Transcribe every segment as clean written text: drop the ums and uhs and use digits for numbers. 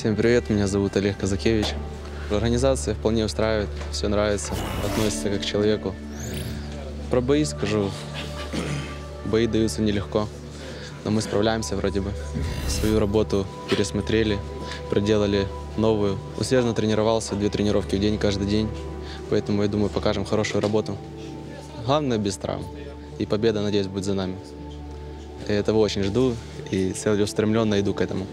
Всем привет, меня зовут Олег Казакевич. Организация вполне устраивает, все нравится, относится как к человеку. Про бои скажу, бои даются нелегко, но мы справляемся вроде бы. Свою работу пересмотрели, проделали новую. Усердно тренировался, 2 тренировки в день, каждый день, поэтому, я думаю, покажем хорошую работу. Главное, без травм, и победа, надеюсь, будет за нами. Я этого очень жду и целеустремленно иду к этому.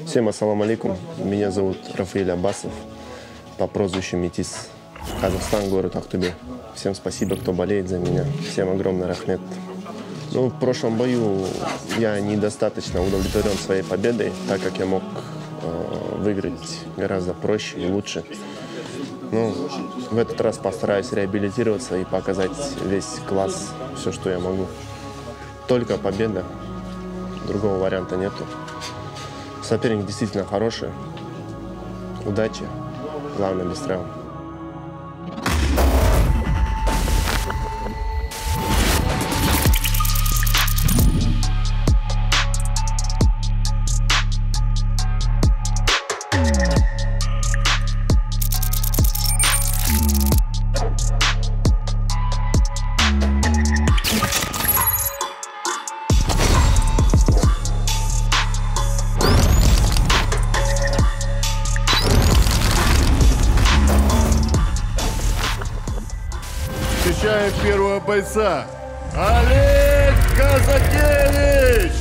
Всем ассаламу алейкум. Меня зовут Рафаэль Аббасов, по прозвищу Метис. Казахстан, город Ахтубе. Всем спасибо, кто болеет за меня. Всем огромный рахмет. Ну, в прошлом бою я недостаточно удовлетворен своей победой, так как я мог выиграть гораздо проще и лучше. Ну, в этот раз постараюсь реабилитироваться и показать весь класс, все, что я могу. Только победа, другого варианта нету. Соперник действительно хороший. Удачи. Главное, без травм. Встречаем первого бойца. Олег Казакевич!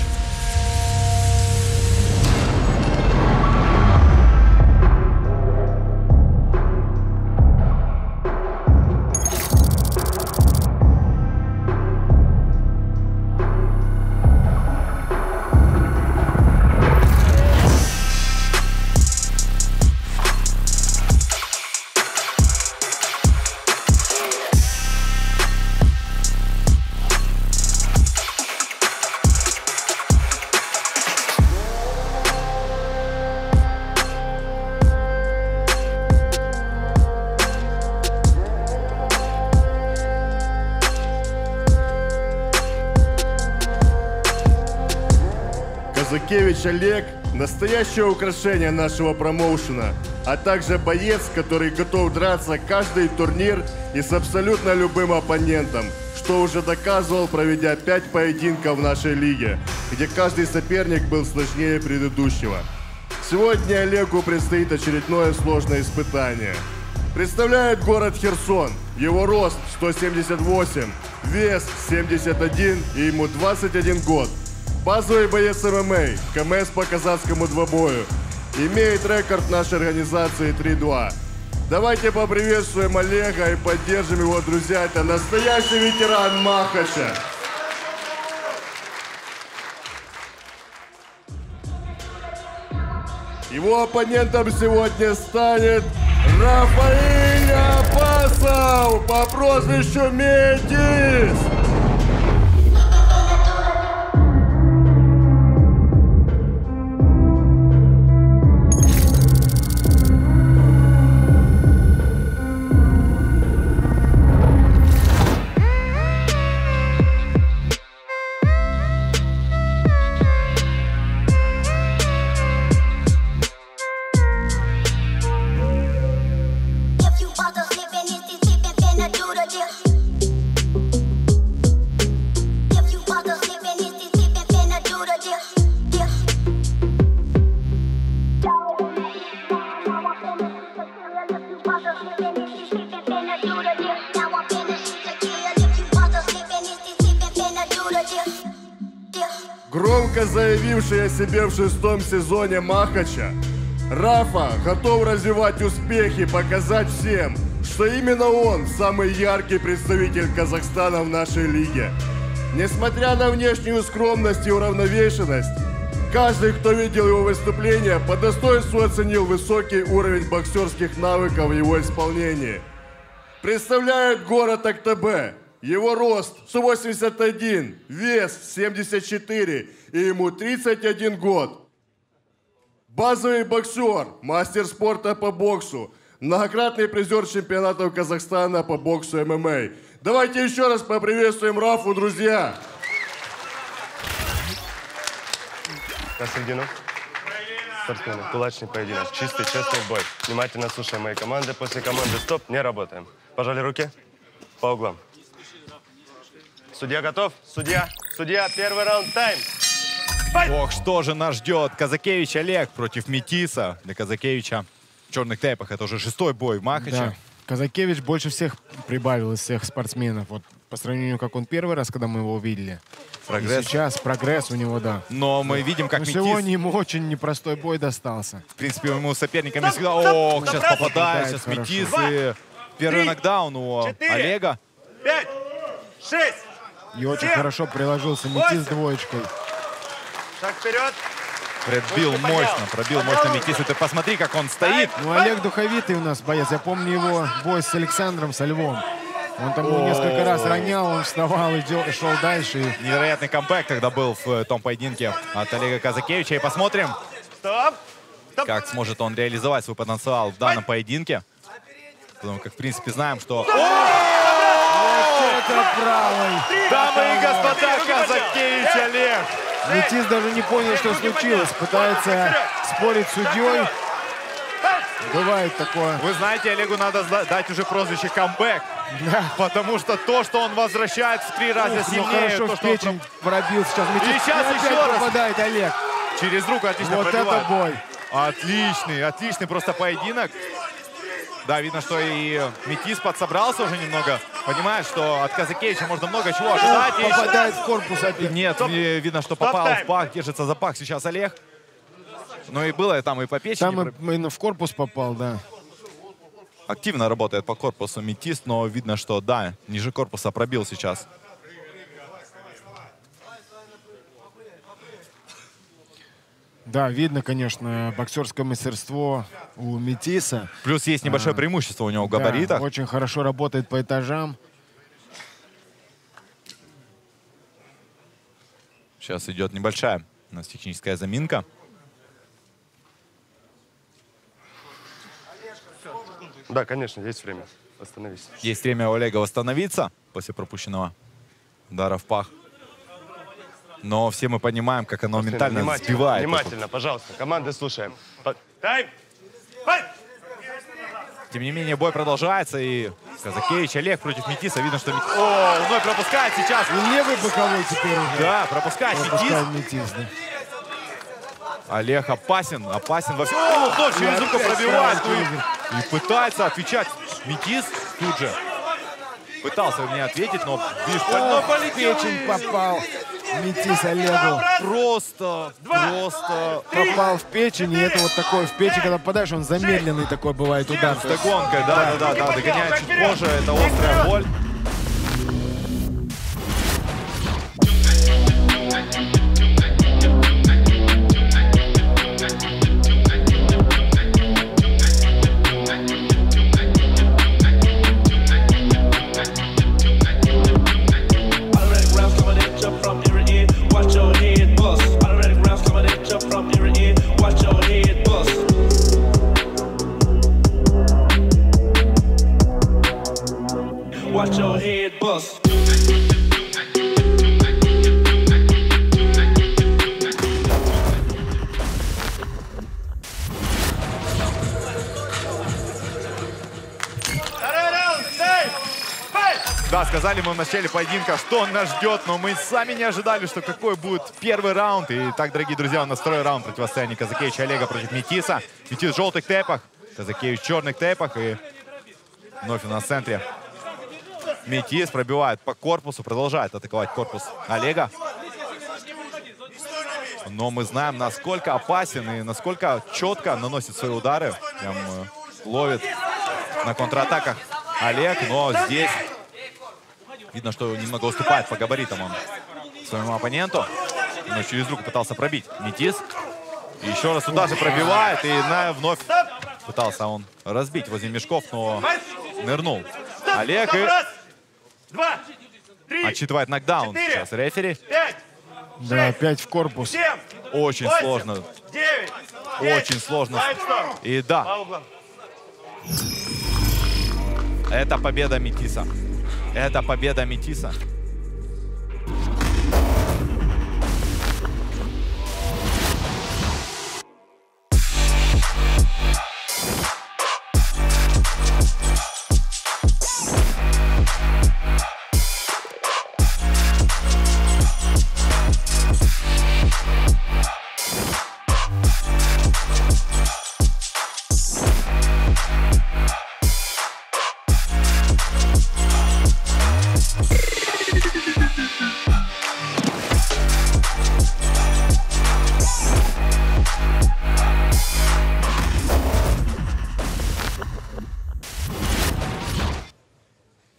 Казакевич Олег – настоящее украшение нашего промоушена, а также боец, который готов драться каждый турнир и с абсолютно любым оппонентом, что уже доказывал, проведя 5 поединков в нашей лиге, где каждый соперник был сложнее предыдущего. Сегодня Олегу предстоит очередное сложное испытание. Представляет город Херсон, его рост 178, вес 71 и ему 21 год. Базовый боец ММА, КМС по казахскому двобою. Имеет рекорд нашей организации 3-2. Давайте поприветствуем Олега и поддержим его, друзья. Это настоящий ветеран Махача. Его оппонентом сегодня станет Рафаэль Аббасов по прозвищу Метис. Громко заявивший о себе в 6-м сезоне Махача, Рафа готов развивать успехи, показать всем, что именно он самый яркий представитель Казахстана в нашей лиге. Несмотря на внешнюю скромность и уравновешенность, каждый, кто видел его выступление, по достоинству оценил высокий уровень боксерских навыков в его исполнении. Представляет город Актабе. Его рост 181, вес 74 и ему 31 год. Базовый боксер, мастер спорта по боксу, многократный призер чемпионатов Казахстана по боксу ММА, Давайте еще раз поприветствуем Рафу, друзья. На середину. Спортсмены, кулачный поединок. Чистый, честный бой. Внимательно слушаем мои команды. После команды «Стоп» не работаем. Пожали руки. По углам. Судья готов? Судья, первый раунд, тайм. Ох, что же нас ждет? Казакевич Олег против Метиса. Для Казакевича в черных тейпах это уже 6-й бой в Махаче. Да. Казакевич больше всех прибавил из всех спортсменов. Вот по сравнению, как он первый раз, когда мы его увидели. Прогресс. И сейчас прогресс у него, да. Но мы видим, как Но Метис, сегодня ему очень непростой бой достался. в принципе, ему соперниками всегда... Ох, сейчас попадает, сейчас Попадает Метис. хорошо. И первый нокдаун у 4, Олега. 5, 6. И очень хорошо приложился Метис с двоечкой. Шаг вперед. Пробил мощно Метис. И ты посмотри, как он стоит. Ну, Олег духовитый у нас боец. Я помню его бой с Александром, со Львом. Он там его несколько раз ронял, он вставал и шел дальше. Невероятный камбэк тогда был в том поединке от Олега Казакевича. И посмотрим, Стоп. Стоп. как сможет он реализовать свой потенциал в данном поединке. Потому как, в принципе, знаем, что... Это правый. Дамы и господа, Казакевич Олег! Метис даже не понял, что случилось. Пытается спорить с судьей. Бывает такое. Вы знаете, Олегу надо дать уже прозвище камбэк. Да. Потому что то, что он возвращается в 3 раза Ну, сильнее, хорошо то, в что он печень пробил сейчас. Метис. И сейчас опять еще раз. попадает Олег. через руку отлично Вот пробивает. это бой. Отличный просто поединок. Да, видно, что и Метис подсобрался уже немного. Понимает, что от Казакевича можно много чего ожидать. И Попадает в корпус опять. нет, видно, что попал в пах, держится за пах сейчас Олег. Ну и было там и по печени. Там именно в корпус попал, да. Активно работает по корпусу Метис, но видно, что да, ниже корпуса пробил сейчас. Да, видно, конечно, боксерское мастерство у Метиса. Плюс есть небольшое преимущество у него в Да, габаритах. очень хорошо работает по этажам. Сейчас идет небольшая у нас техническая заминка. Да, конечно, есть время. Остановись. Есть время у Олега восстановиться после пропущенного удара в пах. Но все мы понимаем, как оно ментально сбивает. Внимательно, пожалуйста. Команды слушаем. Тайм! Тем не менее, бой продолжается. И Казакевич Олег против Метиса. Видно, что Метис... О, вновь пропускает сейчас. И левый боковой теперь уже. Да, пропускает Метис. Пропускает Метис, да. Олег опасен во всем. О, вновь через руку пробивает. Ну и пытается отвечать Метис тут же. Пытался мне ответить, но видишь, В печень попал Метис Олегу. просто. Попал в печень, и это вот такой в печень, когда попадаешь, он замедленный такой бывает удар. С догонкой, да, догоняет чуть позже, это острая боль. Watch your head bust. Да, сказали мы в начале поединка, что нас ждет, но мы сами не ожидали, что какой будет первый раунд. И так, дорогие друзья, у нас второй раунд противостояния Казакевича Олега против Метиса. Метис в желтых тейпах, Казакевич в черных тейпах. И вновь у нас в центре Метис пробивает по корпусу, продолжает атаковать корпус Олега. Но мы знаем, насколько опасен и насколько четко наносит свои удары. Прям ловит на контратаках Олег, но здесь видно, что немного уступает по габаритам он своему оппоненту. Но через руку пытался пробить Метис. И еще раз туда же пробивает. И вновь пытался он разбить возле мешков, но нырнул Олег. И отсчитывает нокдаун сейчас рефери. Да, опять в корпус. Очень сложно. Очень сложно. И да, это победа Метиса. Это победа Метиса.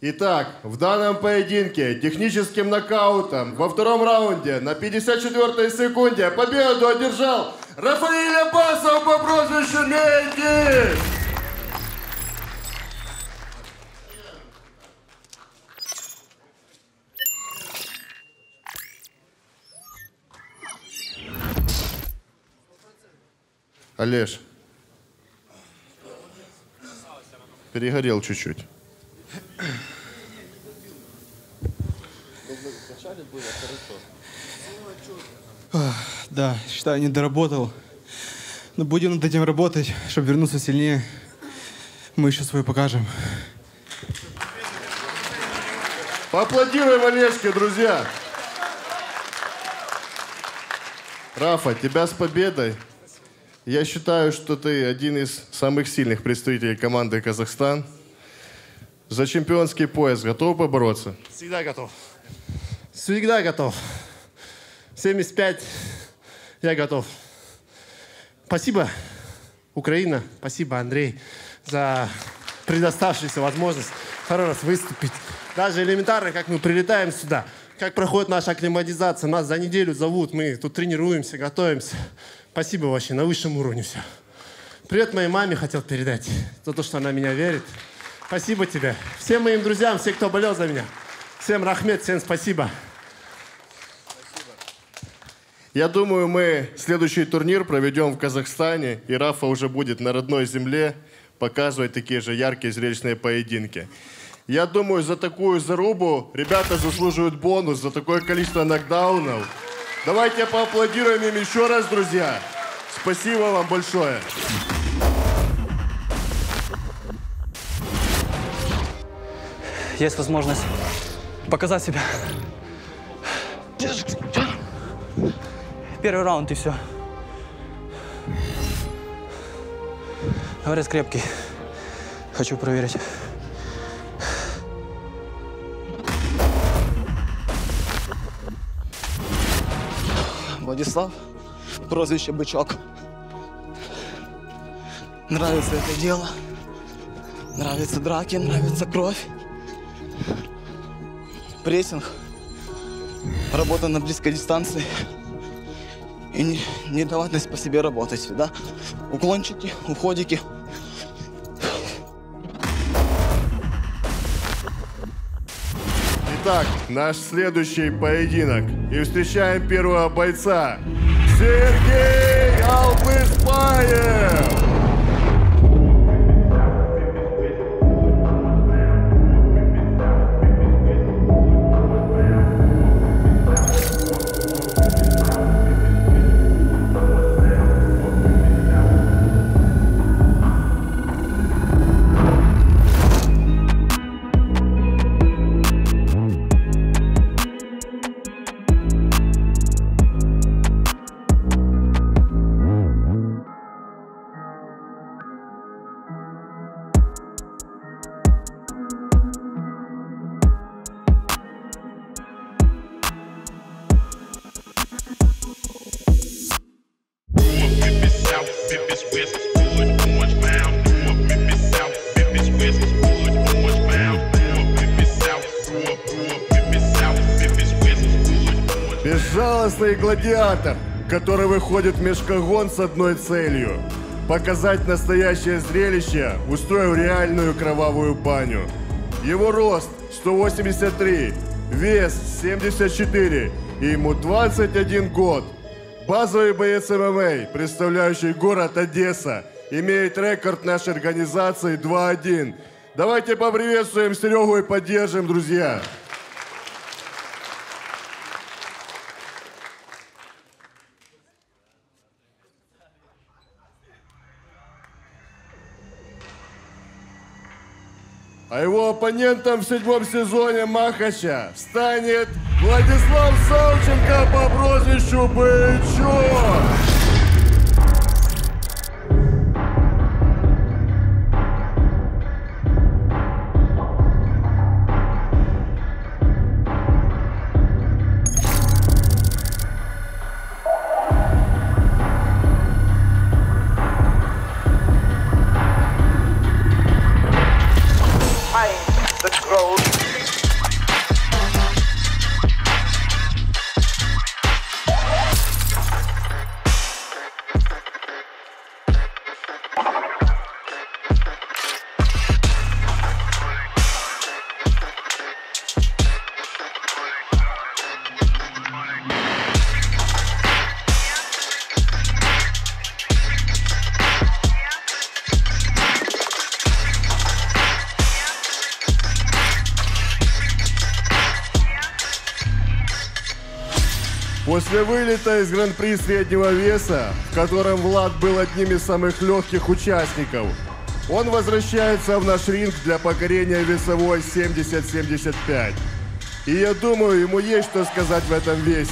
Итак, в данном поединке техническим нокаутом во втором раунде на 54-й секунде победу одержал Рафаэль Аббасов по прозвищу Метис. Олеж, перегорел чуть-чуть. Да, считаю, не доработал. Но будем над этим работать, чтобы вернуться сильнее. Мы еще свое покажем. Поаплодируем Олежке, друзья. Рафа, тебя с победой. Я считаю, что ты один из самых сильных представителей команды «Казахстан». За чемпионский пояс готов побороться? Всегда готов. Всегда готов. 75, я готов. Спасибо, Украина, спасибо, Андрей, за предоставшуюся возможность второй раз выступить. Даже элементарно, как мы прилетаем сюда, как проходит наша акклиматизация, нас за неделю зовут, мы тут тренируемся, готовимся. Спасибо вообще, на высшем уровне все. Привет моей маме хотел передать, за то, что она меня верит. Спасибо тебе. Всем моим друзьям, все, кто болел за меня. Всем рахмет, всем спасибо. Я думаю, мы следующий турнир проведем в Казахстане, и Рафа уже будет на родной земле показывать такие же яркие зрелищные поединки. Я думаю, за такую зарубу ребята заслуживают бонус, за такое количество нокдаунов. Давайте поаплодируем им еще раз, друзья. Спасибо вам большое. Есть возможность показать себя. Первый раунд и все. Говорят, крепкий. Хочу проверить. Владислав, прозвище Бычок. Нравится это дело. Нравятся драки, нравится кровь. Прессинг. Работа на близкой дистанции. И не давать по себе работать, да? Уклончики, уходики. Итак, наш следующий поединок. И встречаем первого бойца. Сергей Алпыспаев! Безжалостный гладиатор, который выходит в мешкогон с одной целью – показать настоящее зрелище, устроив реальную кровавую баню. Его рост 183, вес 74, и ему 21 год. Базовый боец ММА, представляющий город Одесса, имеет рекорд нашей организации 2-1. Давайте поприветствуем Серегу и поддержим, друзья. А его оппонентом в 7-м сезоне Махача станет Владислав Савченко по прозвищу Бычок. После вылета из Гран-при среднего веса, в котором Влад был одним из самых легких участников, он возвращается в наш ринг для покорения весовой 70-75. И я думаю, ему есть что сказать в этом весе.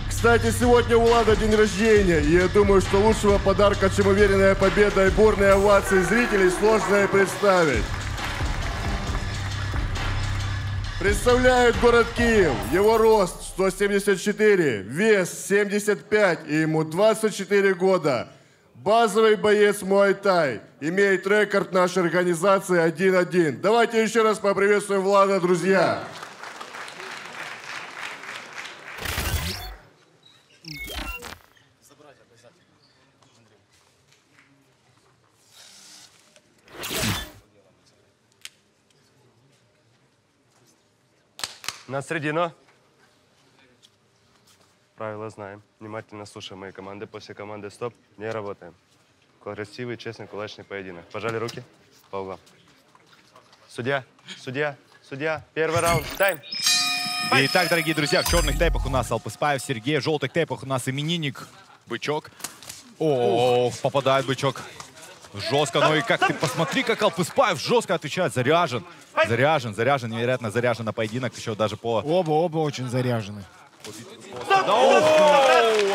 Кстати, сегодня у Влада день рождения, и я думаю, что лучшего подарка, чем уверенная победа и бурные овации зрителей, сложно и представить. Представляет город Киев. Его рост 174, вес 75 и ему 24 года. Базовый боец Муай-Тай. Имеет рекорд нашей организации 1-1. Давайте еще раз поприветствуем Влада, друзья. На середину. Правила знаем. Внимательно слушаем мои команды. После команды «Стоп» не работаем. Красивый, честный, кулачный поединок. Пожали руки по углам. Судья, судья, судья. Первый раунд. Тайм. Итак, дорогие друзья, в черных тейпах у нас Алпыспаев Сергей, в желтых тейпах у нас именинник Бычок. О, попадает Бычок. Жестко, ну и как ты посмотри, как Алпыспаев жестко отвечает. Заряжен, заряжен, невероятно заряжен на поединок. Еще даже по... Оба очень заряжены.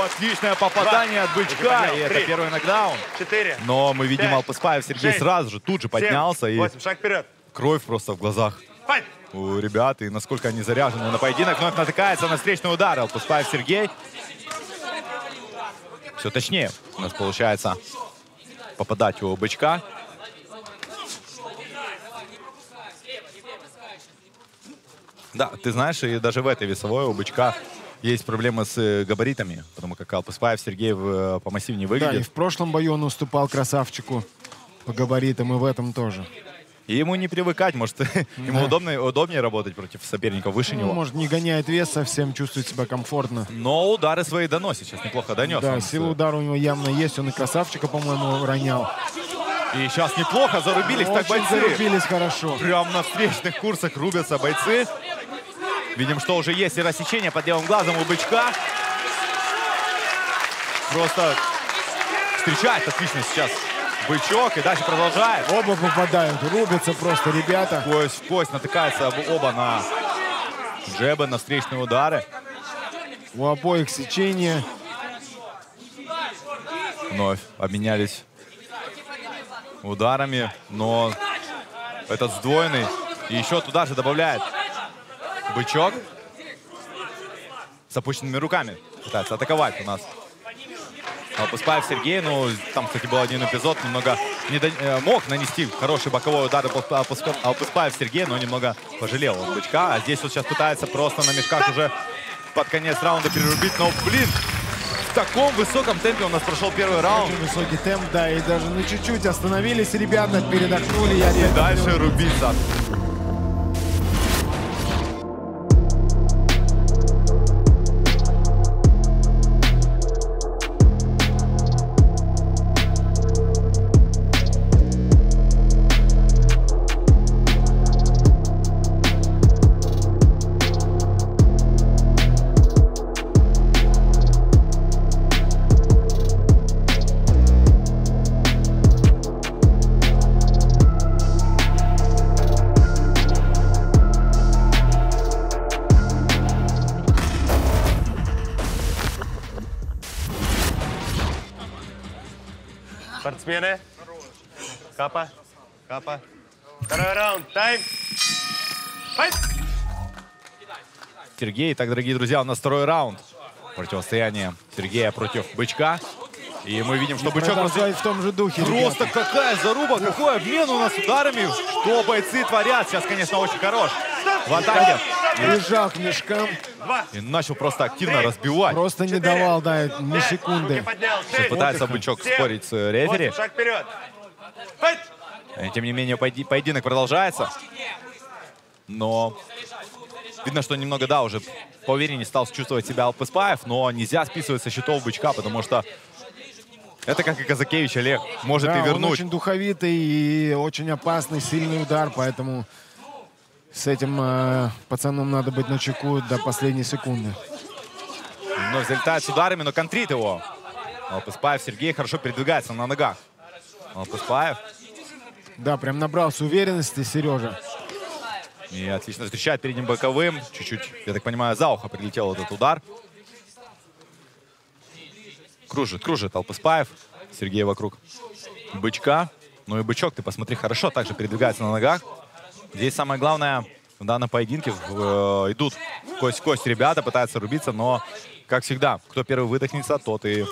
Отличное попадание от Бычка. И это первый нокдаун. 4. Но мы видим, 5, Алпыспаев Сергей 6, сразу же тут же поднялся. 7, 8, шаг вперед. Кровь просто в глазах Файт. у ребят. И насколько они заряжены на поединок. Вновь натыкается на встречный удар. Алпыспаев Сергей. Все точнее у нас получается попадать у Бычка. Да, ты знаешь, и даже в этой весовой у Бычка есть проблемы с габаритами, потому как Алпыспаев Сергей помассивнее выглядит. Да, и в прошлом бою он уступал красавчику по габаритам, и в этом тоже. И ему не привыкать, может, ему удобнее работать против соперника выше него. Может, не гоняет вес совсем, чувствует себя комфортно. Но удары свои доносит, сейчас неплохо донес. Да, сила удара у него явно есть, он и красавчика, по-моему, ронял. И сейчас неплохо зарубились так бойцы. Зарубились хорошо. Прям на встречных курсах рубятся бойцы. Видим, что уже есть и рассечение под левым глазом у Бычка. Просто встречает отлично сейчас Бычок и дальше продолжает. Оба попадают, рубятся просто ребята. Кость в кость натыкаются оба на джебы, на встречные удары. У обоих сечение. Вновь обменялись ударами, но этот сдвоенный. И еще туда же добавляет Бычок. С опущенными руками пытается атаковать у нас Алпыспаев Сергей. Ну, там, кстати, был один эпизод, немного мог нанести хороший боковой удар Алпыспаев Сергей, но немного пожалел от Бычка. А здесь вот сейчас пытается просто на мешках уже под конец раунда перерубить. Но, блин, в таком высоком темпе у нас прошел первый раунд. Очень высокий темп, да, и даже на чуть-чуть остановились ребята, передохнули. И дальше рубиться. Спортсмены. Капа. Капа. Второй раунд. Тайм. Файт! Сергей. Итак, дорогие друзья, у нас второй раунд. Противостояние Сергея против Бычка. И мы видим, что Бычок... Продолжает в том же духе. Просто какая заруба, какой обмен у нас ударами. Что бойцы творят. Сейчас, конечно, очень хорош. В атаке. Прижал к мешкам. И начал просто активно разбивать. Просто не давал, да, ни секунды. Сейчас пытается Бычок спорить с рефери. Шаг вперед. Файт! Тем не менее, поединок продолжается. Но видно, что немного, да, уже поувереннее стал чувствовать себя Алпыспаев. Но нельзя списывать со счетов Бычка, потому что это, как и Казакевич, Олег, может Да, и вернуть. он очень духовитый и очень опасный, сильный удар, поэтому с этим пацаном надо быть начеку до последней секунды. Вновь залетает с ударами, но контрит его. Алпыспаев Сергей хорошо передвигается на ногах. Алпыспаев. Да, прям набрался уверенности Сережа. И отлично встречает перед ним боковым. Чуть-чуть, я так понимаю, за ухо прилетел этот удар. Кружит Алпыспаев. Сергей вокруг Бычка. Ну и Бычок, ты посмотри, хорошо также передвигается на ногах. Здесь самое главное, в данном поединке идут кость в кость ребята, пытаются рубиться, но, как всегда, кто первый выдохнется, тот и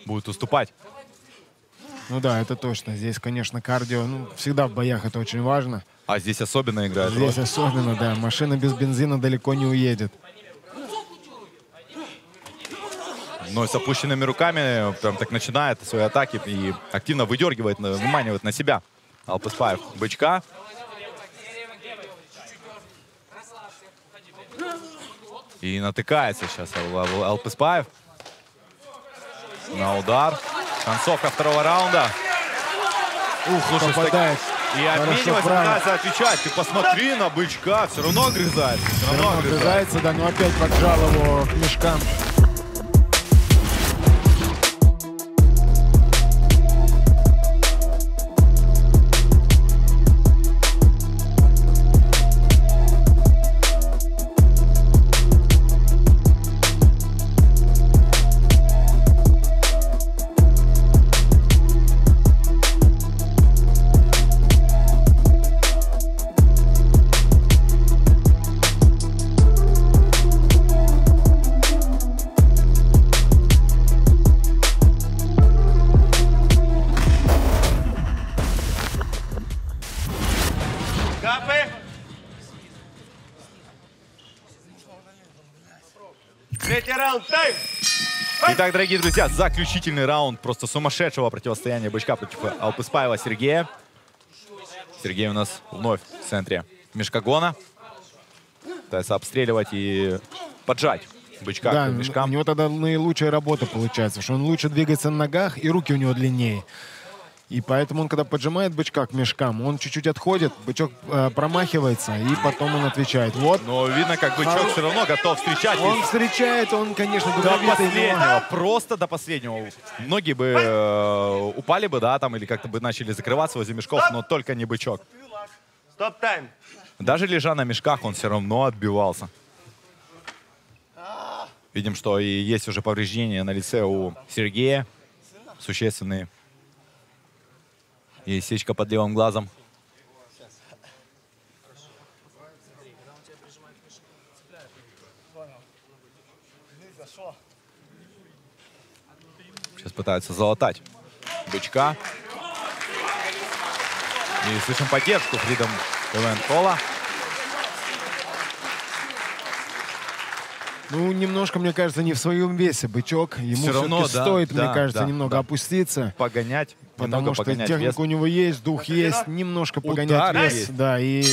будет уступать. Ну да, это точно. Здесь, конечно, кардио, ну, всегда в боях это очень важно. А здесь особенно играет роль. Здесь особенно, да. Машина без бензина далеко не уедет. Но с опущенными руками прям так начинает свои атаки и активно выдергивает, выманивает на себя Алпыспаев Бычка. И натыкается сейчас Алпыспаев на удар. Концовка второго раунда. Слушай, попадает. И обменивается, пытается отвечать. Ты посмотри на Бычка, все равно огрызается. Все равно огрызается, да, но опять поджал его к мешкам. Третий раунд, тайм! Итак, дорогие друзья, заключительный раунд просто сумасшедшего противостояния Бычка против Алпыспаева Сергея. Сергей у нас вновь в центре мешкогона. Пытается обстреливать и поджать Бычка Да, к мешкам. у него тогда наилучшая работа получается, потому что он лучше двигается на ногах, и руки у него длиннее. И поэтому он, когда поджимает Бычка к мешкам, он чуть-чуть отходит, Бычок промахивается, и потом он отвечает. Вот. Но видно, как Бычок все равно готов встречать. Он встречает, он, конечно, до духовитый, последнего, просто до последнего. Многие бы упали бы, да, там, или как-то бы начали закрываться возле мешков, но только не Бычок. Стоп-тайм! Даже лежа на мешках, он все равно отбивался. Видим, что и есть уже повреждения на лице у Сергея. Существенные. Есть сечка под левым глазом. Сейчас пытаются залатать Бычка. И слышим поддержку Freedom Event Pola. Ну, немножко, мне кажется, не в своем весе Бычок. Ему Все равно, все-таки да, стоит, да, мне кажется, да, немного да. опуститься. Погонять. Потому что погонять техника вес. у него есть, дух есть, немножко погонять Удар вес. есть. Да, и...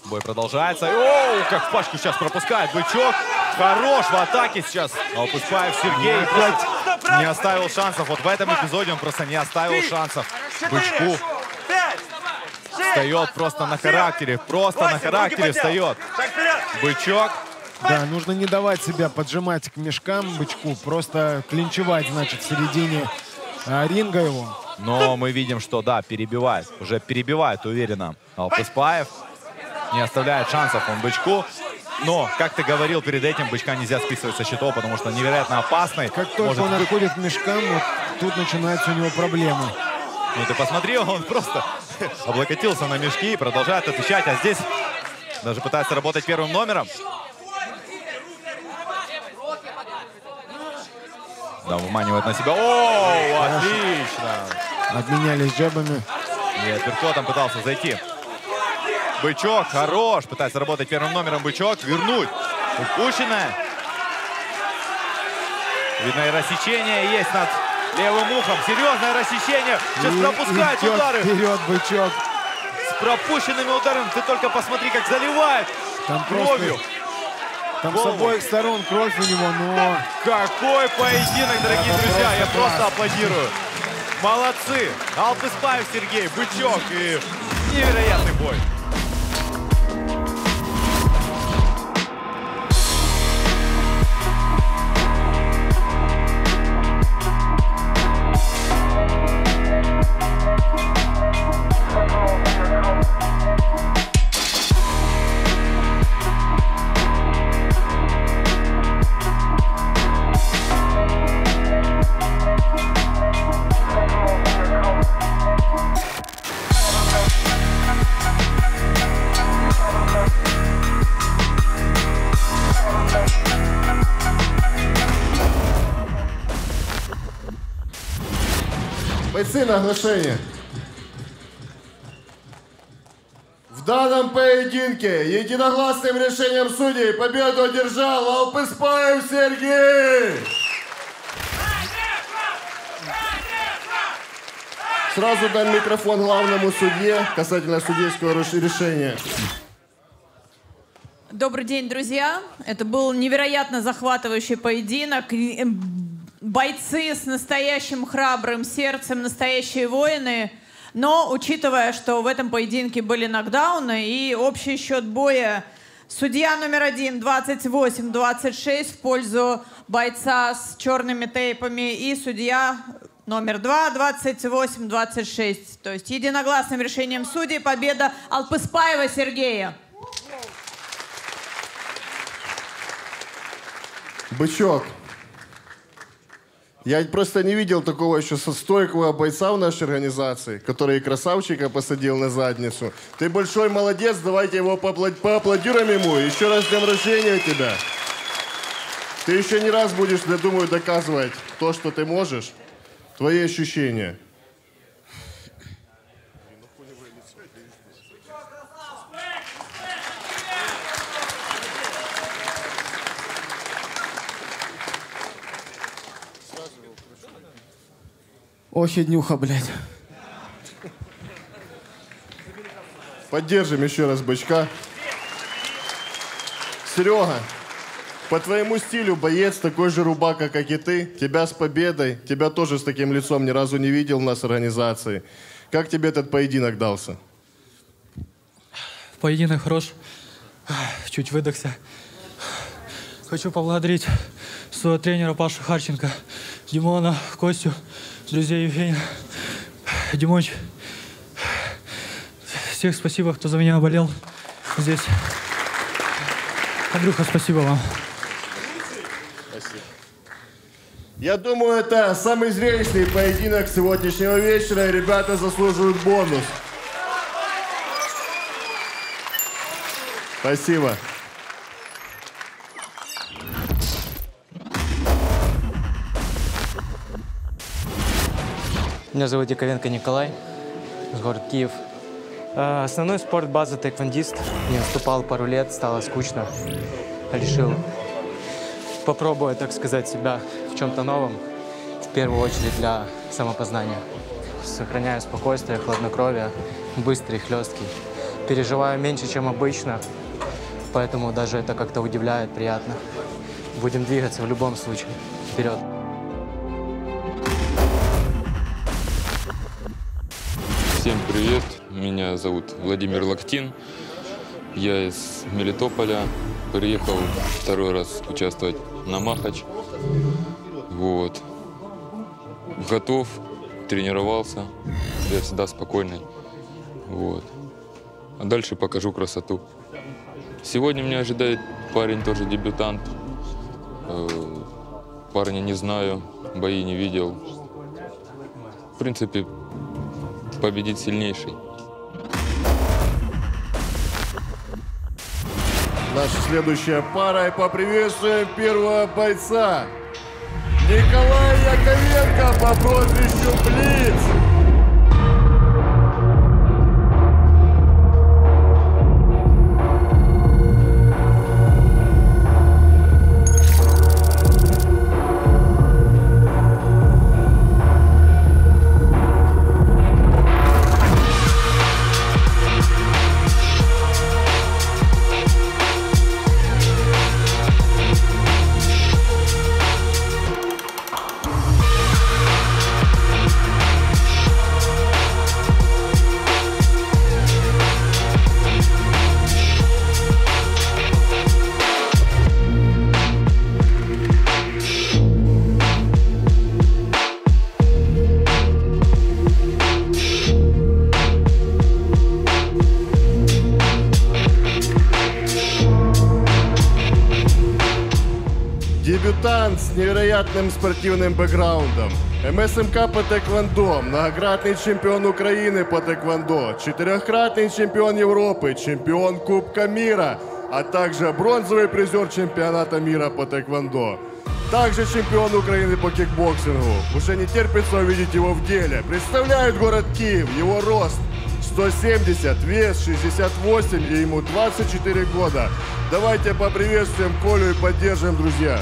Бой продолжается. Оу, как в пачку сейчас пропускает Бычок. Хорош в атаке сейчас. Алпыспаев Сергей просто не оставил шансов. Вот в этом эпизоде он просто не оставил шансов Бычку. Встает просто на характере. Просто на характере встает. Бычок. Да, нужно не давать себя поджимать к мешкам Бычку, просто клинчевать, значит, в середине ринга его. Но мы видим, что, да, перебивает. Уже перебивает уверенно Алпыспаев. Не оставляет шансов он Бычку. Но, как ты говорил перед этим, Бычка нельзя списывать со счетов, потому что он невероятно опасный. Как только он отходит к мешкам, вот тут начинаются у него проблемы. Ну ты посмотри, он просто облокотился на мешки и продолжает отвечать. А здесь даже пытается работать первым номером. Да, выманивает на себя. О, отлично! Обменялись джебами. Нет, перкотом пытался зайти. Бычок, хорош. Пытается работать первым номером Бычок. Вернуть. Упущенное. Видно, и рассечение есть над левым ухом. Серьезное рассечение. Сейчас пропускает удары. Вперед, Бычок. С пропущенными ударами. Ты только посмотри, как заливает Там кровью. Там с обоих сторон кровь у него, но... Какой поединок, дорогие друзья. Я просто аплодирую. Молодцы. Алпыспаев Сергей, Бычок и невероятный бой. Бойцы на оглашение. В данном поединке единогласным решением судей победу одержал Алпыспаев Сергей. Сразу дам микрофон главному судье касательно судейского решения. Добрый день, друзья. Это был невероятно захватывающий поединок. Бойцы с настоящим храбрым сердцем, настоящие воины. Но, учитывая, что в этом поединке были нокдауны и общий счет боя, судья номер 1 28-26 в пользу бойца с черными тейпами и судья номер 2 28-26. То есть единогласным решением судей победа Алпыспаева Сергея. Бычок. Я просто не видел такого еще стойкого бойца в нашей организации, который и красавчика посадил на задницу. Ты большой молодец, давайте его поаплодируем ему. Еще раз с днем рождения тебя. Ты еще не раз будешь, я думаю, доказывать то, что ты можешь. Твои ощущения. Охи, днюха, блядь. Поддержим еще раз Бычка. Серега, по твоему стилю боец такой же рубака, как и ты. Тебя с победой. Тебя тоже с таким лицом ни разу не видел у нас в организации. Как тебе этот поединок дался? Поединок хорош. Чуть выдохся. Хочу поблагодарить своего тренера Пашу Харченко, Димона, Костю, друзей Евгения. Димоныч, всех спасибо, кто за меня болел здесь. Андрюха, спасибо вам. Спасибо. Я думаю, это самый зрелищный поединок сегодняшнего вечера, и ребята заслуживают бонус. Спасибо. Меня зовут Яковенко Николай, город Киев. Основной спорт, база тэквондист. Не выступал пару лет, стало скучно. Решил попробовать, так сказать, себя в чем-то новом. В первую очередь для самопознания. Сохраняю спокойствие, хладнокровие, быстрый, хлесткий. Переживаю меньше, чем обычно, поэтому даже это как-то удивляет, приятно. Будем двигаться в любом случае. Вперед! Всем привет, меня зовут Владимир Локтин, я из Мелитополя, приехал второй раз участвовать на Махач, вот, готов, тренировался, я всегда спокойный, вот, а дальше покажу красоту. Сегодня меня ожидает парень тоже дебютант. Парня не знаю, бои не видел. В принципе, победит сильнейший. Наша следующая пара, и поприветствуем первого бойца. Николай Яковенко по прозвищу Блиц. Дебютант с невероятным спортивным бэкграундом. МСМК по тэквондо, многократный чемпион Украины по тэквондо, 4-кратный чемпион Европы, чемпион Кубка мира, а также бронзовый призер чемпионата мира по тэквондо. Также чемпион Украины по кикбоксингу. Уже не терпится увидеть его в деле. Представляет город Киев, его рост 170, вес 68 и ему 24 года. Давайте поприветствуем Колю и поддержим, друзья.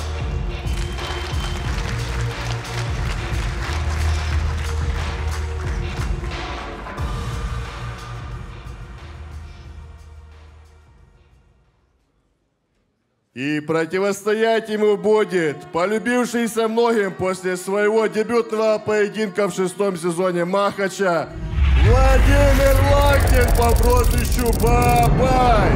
И противостоять ему будет полюбившийся многим после своего дебютного поединка в 6-м сезоне Махача Владимир Лактин по прозвищу Бабай.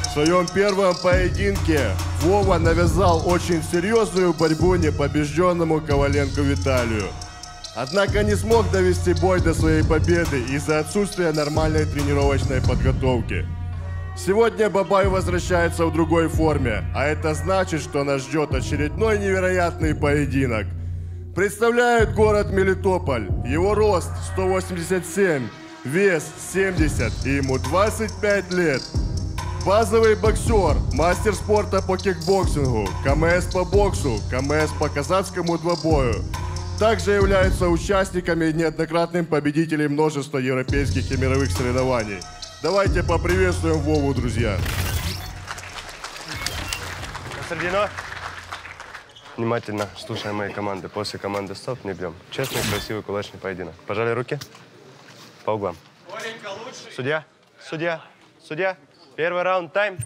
В своем первом поединке Вова навязал очень серьезную борьбу непобежденному Коваленко Виталию. Однако не смог довести бой до своей победы из-за отсутствия нормальной тренировочной подготовки. Сегодня Бабай возвращается в другой форме, а это значит, что нас ждет очередной невероятный поединок. Представляет город Мелитополь. Его рост 187, вес 70 и ему 25 лет. Базовый боксер, мастер спорта по кикбоксингу, КМС по боксу, КМС по казацкому двобою. Также являются участниками и неоднократным победителем множества европейских и мировых соревнований. Давайте поприветствуем Вову, друзья. Середина. Внимательно слушаем моей команды. После команды стоп не бьем. Честный, красивый кулачный поединок. Пожали руки. По углам. Судья, судья, судья. Первый раунд, тайм.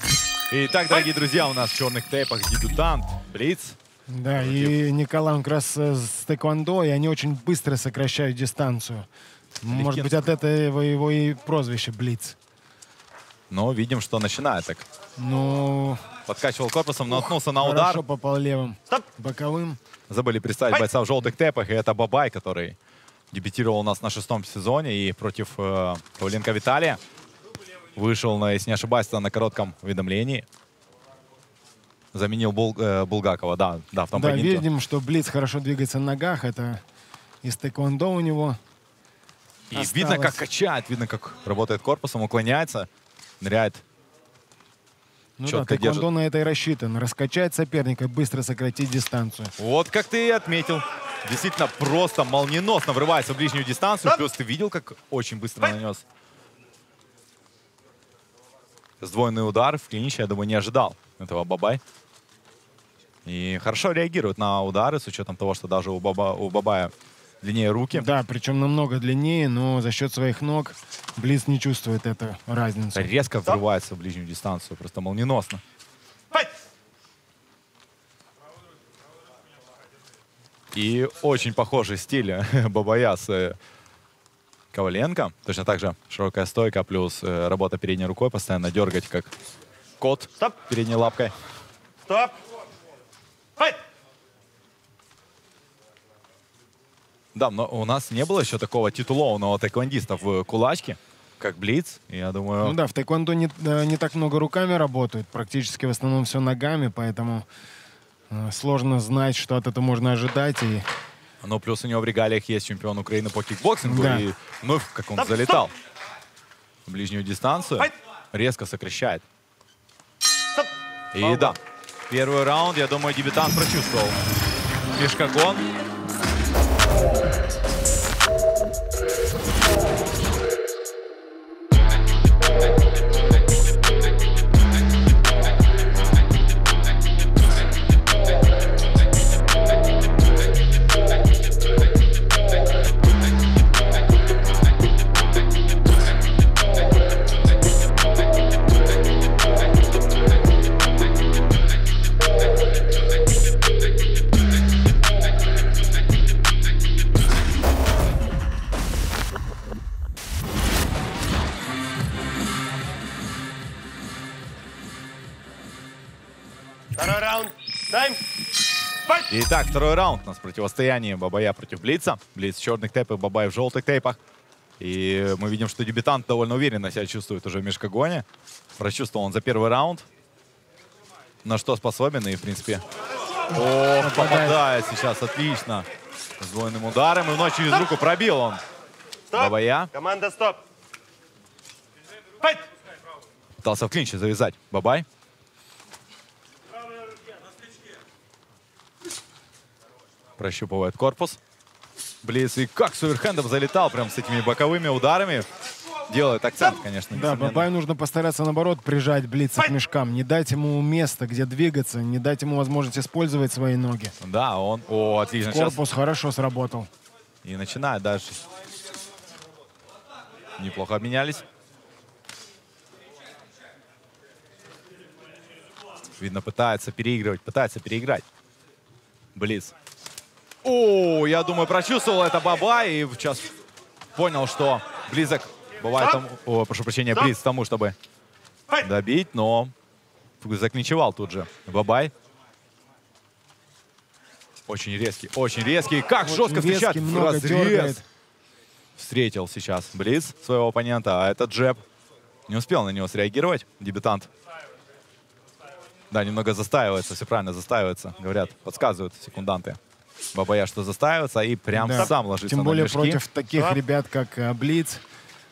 Итак, дорогие друзья, у нас в черных тейпах дебютант Блиц. Да, и Николай, он как раз с тэквондо, и они очень быстро сокращают дистанцию. Может быть, от этого его и прозвище Блиц. Но видим, что начинает так. Ну... Подкачивал корпусом, наткнулся на удар. Хорошо попал левым. Стоп. Боковым. Забыли представить бойца в желтых тейпах, и это Бабай, который дебютировал у нас на 6-м сезоне и против Коваленко Виталия. Вышел, если не ошибаюсь, на коротком уведомлении. Заменил Булгакова, да, в том поединке. Да, видим, что Блиц хорошо двигается на ногах. Это из тэквондо у него. И видно, как качает, видно, как работает корпусом, уклоняется, ныряет Ну да, четко держит. тэквондо на это и рассчитан. Раскачать соперника, быстро сократить дистанцию. Вот как ты и отметил. Действительно, просто молниеносно врывается в ближнюю дистанцию. Плюс ты видел, как очень быстро нанес. Сдвоенный удар в клинче, я думаю, не ожидал этого Бабай. И хорошо реагирует на удары, с учетом того, что даже у Бабая длиннее руки. Да, причем намного длиннее, но за счет своих ног Блиц не чувствует эту разницу. Резко врывается в ближнюю дистанцию, просто молниеносно. И очень похожий стиль Бабая с Коваленко. Точно так же широкая стойка плюс работа передней рукой. Постоянно дергать, как кот передней лапкой. Стоп! Файт! Да, но у нас не было еще такого титулованного тэквондиста в кулачке, как Блиц. Я думаю... Ну да, в тэквондо не так много руками работают. Практически в основном все ногами, поэтому сложно знать, что от этого можно ожидать. И... Ну, плюс у него в регалиях есть чемпион Украины по кикбоксингу. Да. И вновь, как он залетал в ближнюю дистанцию, резко сокращает. И да, первый раунд, я думаю, дебютант прочувствовал мешкогон. Второй раунд. Тайм. Файт! Итак, второй раунд у нас противостояние Бабая против Блица. Блиц в черных тейпах, Бабай в желтых тейпах. И мы видим, что дебютант довольно уверенно себя чувствует уже в мешкогоне. Прочувствовал он за первый раунд. На что способен и, в принципе... О, попадает сейчас отлично. С двойным ударом. И вновь через руку пробил он Бабая. Команда, стоп. Файт! Пытался в клинче завязать Бабай. Прощупывает корпус. Блиц. И как с оверхендом залетал прям с этими боковыми ударами. Делает акцент, конечно. Да, Бабаю нужно постараться, наоборот, прижать Блица к мешкам. Не дать ему места, где двигаться, не дать ему возможность использовать свои ноги. Да, он... О, отлично. Корпус Сейчас... хорошо сработал. И начинает дальше. Неплохо обменялись. Видно, пытается переиграть. Блиц. О, я думаю, прочувствовал это Бабай и сейчас понял, что близок бывает тому, прошу прощения, Блиц к тому, чтобы добить, но заклинчевал тут же Бабай. Очень резкий. Как жестко встречает в разрез. Встретил сейчас Блиц своего оппонента, а этот джеб не успел на него среагировать, дебютант. Да, немного застаивается, все правильно, застаивается, говорят, подсказывают секунданты Бабая, что застаивается, и прям сам ложится Тем более на мешки. против таких ребят, как Блиц,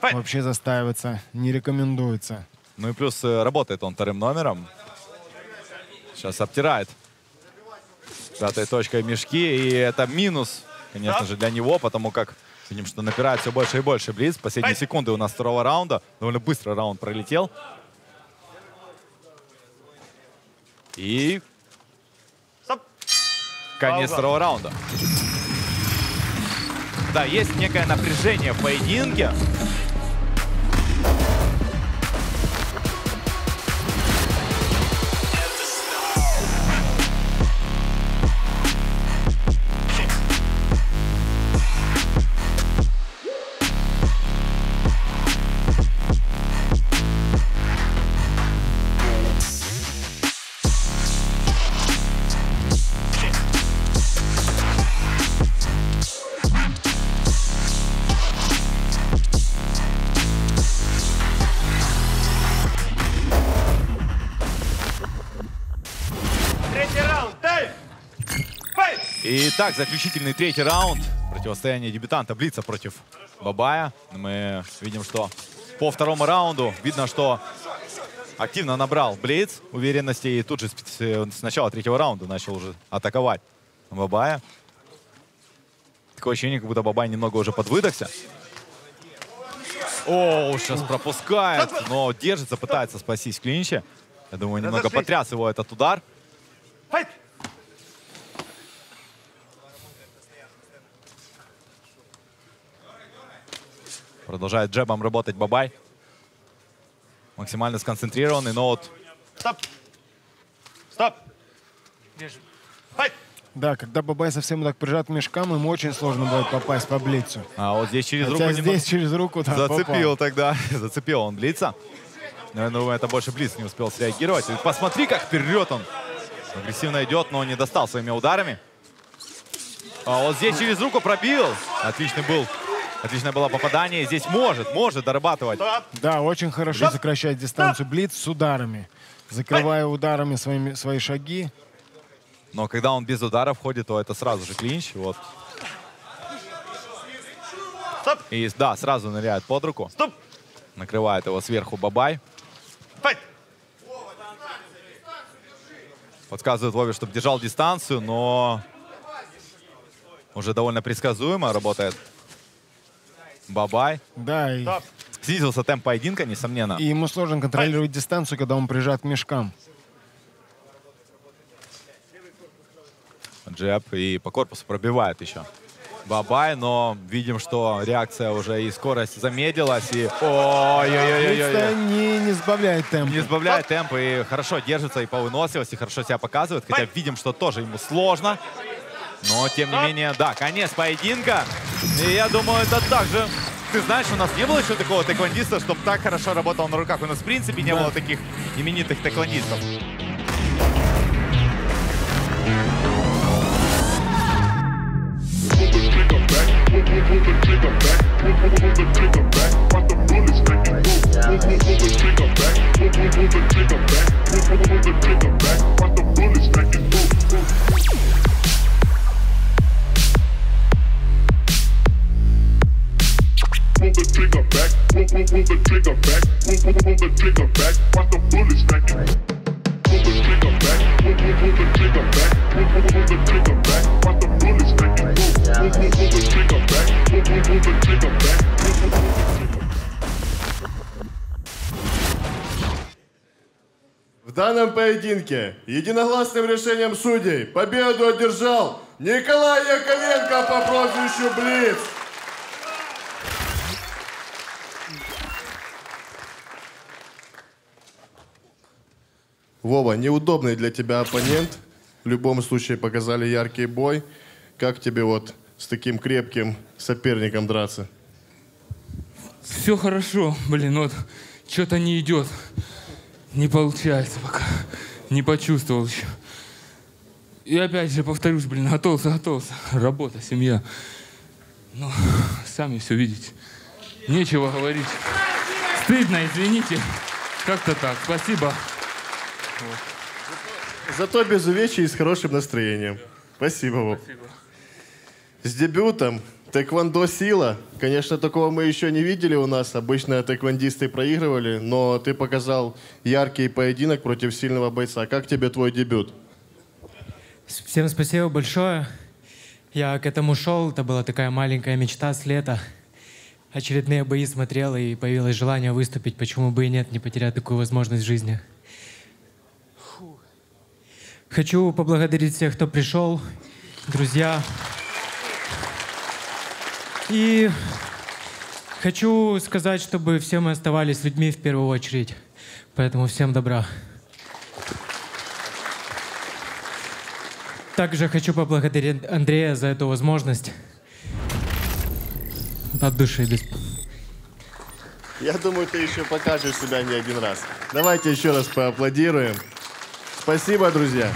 вообще застаиваться не рекомендуется. Ну и плюс работает он вторым номером. Сейчас обтирает пятой точкой мешки, и это минус, конечно же, для него, потому как видим, что напирает все больше и больше Блиц. Последние секунды у нас второго раунда. Довольно быстро раунд пролетел. И конец второго раунда. Да, есть некое напряжение в поединке. Итак, заключительный третий раунд. Противостояние дебютанта Блица против Бабая. Мы видим, что по второму раунду видно, что активно набрал блиц уверенности и тут же с начала третьего раунда начал уже атаковать Бабая. Такое ощущение, как будто Бабай немного уже подвыдохся. О, сейчас пропускает, но держится, пытается спастись в клинче. Я думаю, немного потряс его этот удар. Продолжает джебом работать Бабай. Максимально сконцентрированный, но вот... Стоп! Стоп! Да, когда Бабай совсем так прижат к мешкам, ему очень сложно будет попасть по блицу. А вот здесь через Хотя руку... здесь через руку да, зацепил попал. тогда. Зацепил он блица. Но я думаю, это больше блиц не успел среагировать. И посмотри, как вперед он. Агрессивно идет, но не достал своими ударами. А вот здесь через руку пробил. Отличное было попадание. Здесь может дорабатывать. Да, очень хорошо сокращать дистанцию блиц с ударами. Закрывая ударами свои шаги. Но когда он без удара входит, то это сразу же клинч. Вот. И да, сразу ныряет под руку. Накрывает его сверху Бабай. Подсказывает Вове, чтобы держал дистанцию, но уже довольно предсказуемо работает Бабай. Да, и снизился темп поединка, несомненно. И ему сложно контролировать дистанцию, когда он прижат к мешкам. Джеб и по корпусу пробивает еще Бабай, но видим, что реакция уже и скорость замедлилась. И Ой-ой-ой. Не сбавляет темп. Не сбавляет темп и хорошо держится и по выносливости, хорошо себя показывает. Хотя видим, что тоже ему сложно. Но, тем не менее, да, конец поединка. И я думаю, это также... Ты знаешь, у нас не было еще такого тэквондиста, чтобы так хорошо работал на руках. У нас, в принципе, не было таких именитых тэквондистов. В данном поединке единогласным решением судей победу одержал Николай Яковенко по прозвищу Блиц. Вова, неудобный для тебя оппонент. В любом случае показали яркий бой. Как тебе вот с таким крепким соперником драться? Все хорошо, блин, вот что-то не идет. Не получается пока. Не почувствовал еще. И опять же повторюсь, блин, готовился. Работа, семья. Ну, сами все видите. Нечего говорить. Стыдно, извините. Как-то так. Спасибо. Вот. Зато без увечий и с хорошим настроением. Спасибо, Вов. Спасибо. С дебютом тэквондо сила. Конечно, такого мы еще не видели у нас. Обычно тэквондисты проигрывали, но ты показал яркий поединок против сильного бойца. Как тебе твой дебют? Всем спасибо большое. Я к этому шел, это была такая маленькая мечта с лета. Очередные бои смотрел, и появилось желание выступить. Почему бы и нет, не потерять такую возможность в жизни. Хочу поблагодарить всех, кто пришел, друзья. И хочу сказать, чтобы все мы оставались людьми в первую очередь. Поэтому всем добра. Также хочу поблагодарить Андрея за эту возможность. От души. Я думаю, ты еще покажешь себя не один раз. Давайте еще раз поаплодируем. Спасибо, друзья.